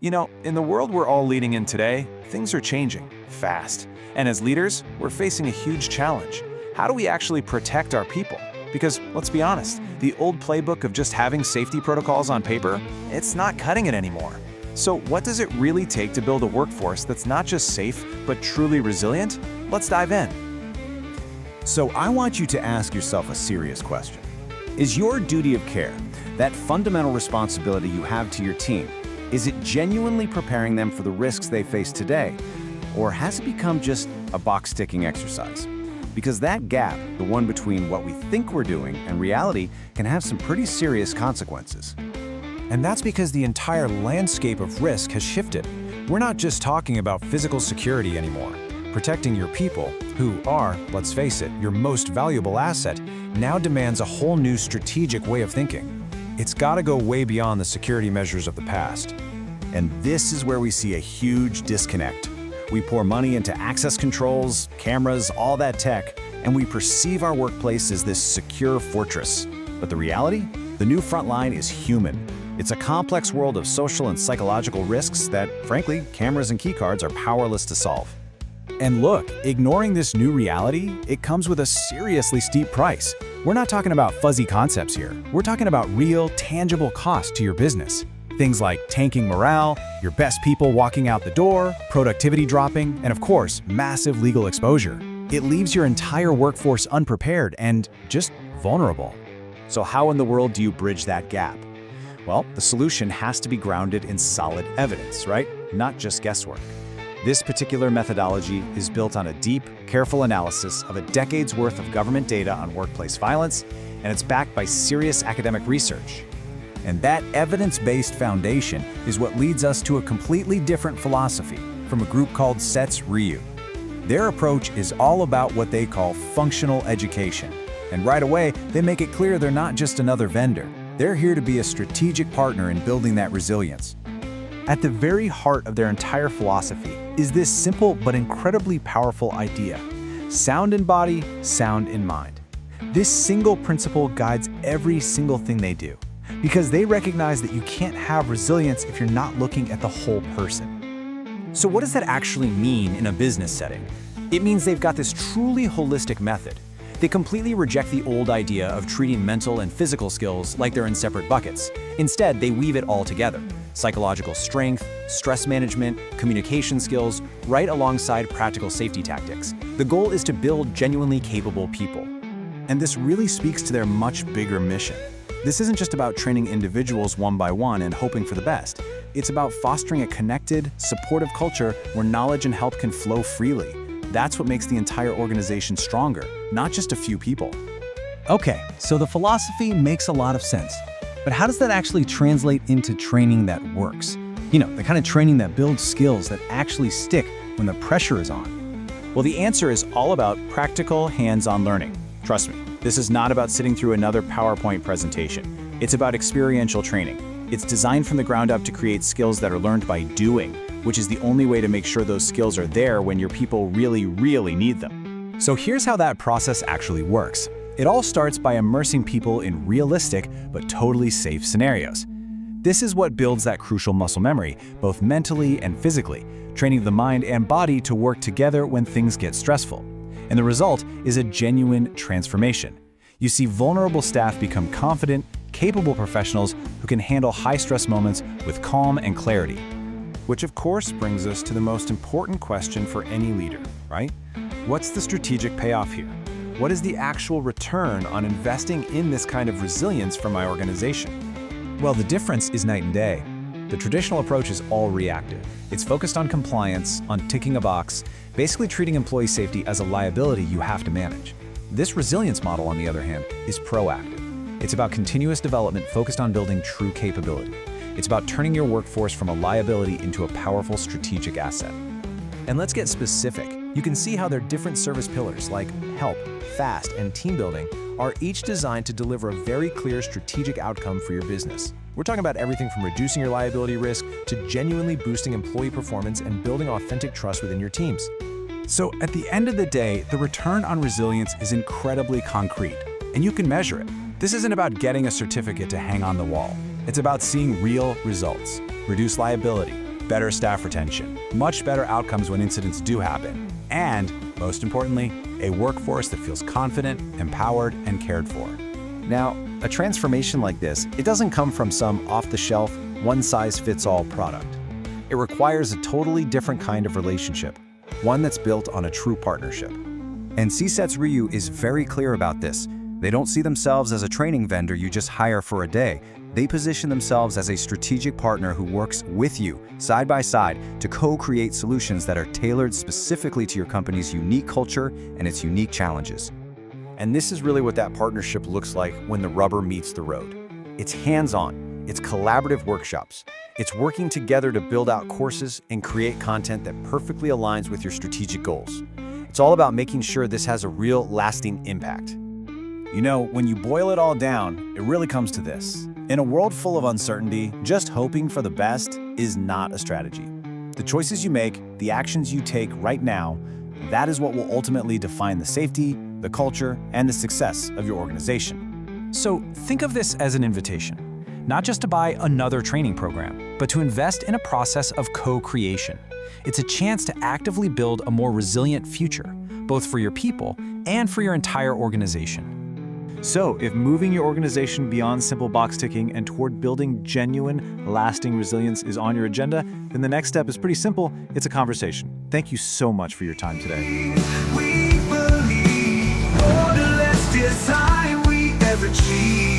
In the world we're all leading in today, things are changing fast. And as leaders, we're facing a huge challenge. How do we actually protect our people? Because let's be honest, the old playbook of just having safety protocols on paper, it's not cutting it anymore. So what does it really take to build a workforce that's not just safe, but truly resilient? Let's dive in. So I want you to ask yourself a serious question. Is your duty of care, that fundamental responsibility you have to your team, is it genuinely preparing them for the risks they face today? Or has it become just a box-ticking exercise? Because that gap, the one between what we think we're doing and reality, can have some pretty serious consequences. And that's because the entire landscape of risk has shifted. We're not just talking about physical security anymore. Protecting your people, who are, let's face it, your most valuable asset, now demands a whole new strategic way of thinking. It's got to go way beyond the security measures of the past. And this is where we see a huge disconnect. We pour money into access controls, cameras, all that tech, and we perceive our workplace as this secure fortress. But the reality? The new front line is human. It's a complex world of social and psychological risks that, frankly, cameras and keycards are powerless to solve. And look, ignoring this new reality, it comes with a seriously steep price. We're not talking about fuzzy concepts here. We're talking about real, tangible cost to your business. Things like tanking morale, your best people walking out the door, productivity dropping, and of course, massive legal exposure. It leaves your entire workforce unprepared and just vulnerable. So how in the world do you bridge that gap? Well, the solution has to be grounded in solid evidence, right? Not just guesswork. This particular methodology is built on a deep, careful analysis of a decade's worth of government data on workplace violence, and it's backed by serious academic research. And that evidence-based foundation is what leads us to a completely different philosophy from a group called SETS RIU. Their approach is all about what they call functional education. And right away, they make it clear they're not just another vendor. They're here to be a strategic partner in building that resilience. At the very heart of their entire philosophy is this simple but incredibly powerful idea: sound in body, sound in mind. This single principle guides every single thing they do, because they recognize that you can't have resilience if you're not looking at the whole person. So what does that actually mean in a business setting? It means they've got this truly holistic method. They completely reject the old idea of treating mental and physical skills like they're in separate buckets. Instead, they weave it all together. Psychological strength, stress management, communication skills, right alongside practical safety tactics. The goal is to build genuinely capable people. And this really speaks to their much bigger mission. This isn't just about training individuals one by one and hoping for the best. It's about fostering a connected, supportive culture where knowledge and help can flow freely. That's what makes the entire organization stronger, not just a few people. Okay, so the philosophy makes a lot of sense. But how does that actually translate into training that works? The kind of training that builds skills that actually stick when the pressure is on. Well, the answer is all about practical, hands-on learning. Trust me, this is not about sitting through another PowerPoint presentation. It's about experiential training. It's designed from the ground up to create skills that are learned by doing, which is the only way to make sure those skills are there when your people really, really need them. So here's how that process actually works. It all starts by immersing people in realistic but totally safe scenarios. This is what builds that crucial muscle memory, both mentally and physically, training the mind and body to work together when things get stressful. And the result is a genuine transformation. You see vulnerable staff become confident, capable professionals who can handle high-stress moments with calm and clarity. Which of course brings us to the most important question for any leader, right? What's the strategic payoff here? What is the actual return on investing in this kind of resilience for my organization? Well, the difference is night and day. The traditional approach is all reactive. It's focused on compliance, on ticking a box, basically treating employee safety as a liability you have to manage. This resilience model, on the other hand, is proactive. It's about continuous development focused on building true capability. It's about turning your workforce from a liability into a powerful strategic asset. And let's get specific. You can see how their different service pillars like help, fast, and team building are each designed to deliver a very clear strategic outcome for your business. We're talking about everything from reducing your liability risk to genuinely boosting employee performance and building authentic trust within your teams. So at the end of the day, the return on resilience is incredibly concrete, and you can measure it. This isn't about getting a certificate to hang on the wall. It's about seeing real results. Reduce liability, better staff retention, much better outcomes when incidents do happen, and, most importantly, a workforce that feels confident, empowered, and cared for. Now, a transformation like this, it doesn't come from some off-the-shelf, one-size-fits-all product. It requires a totally different kind of relationship, one that's built on a true partnership. And CSET's Ryu is very clear about this. They don't see themselves as a training vendor you just hire for a day. They position themselves as a strategic partner who works with you, side by side, to co-create solutions that are tailored specifically to your company's unique culture and its unique challenges. And this is really what that partnership looks like when the rubber meets the road. It's hands-on, it's collaborative workshops, it's working together to build out courses and create content that perfectly aligns with your strategic goals. It's all about making sure this has a real, lasting impact. You know, when you boil it all down, it really comes to this. In a world full of uncertainty, just hoping for the best is not a strategy. The choices you make, the actions you take right now, that is what will ultimately define the safety, the culture, and the success of your organization. So think of this as an invitation, not just to buy another training program, but to invest in a process of co-creation. It's a chance to actively build a more resilient future, both for your people and for your entire organization. So, if moving your organization beyond simple box ticking and toward building genuine, lasting resilience is on your agenda, then the next step is pretty simple. It's a conversation. Thank you so much for your time today. We believe borderless design we ever achieve.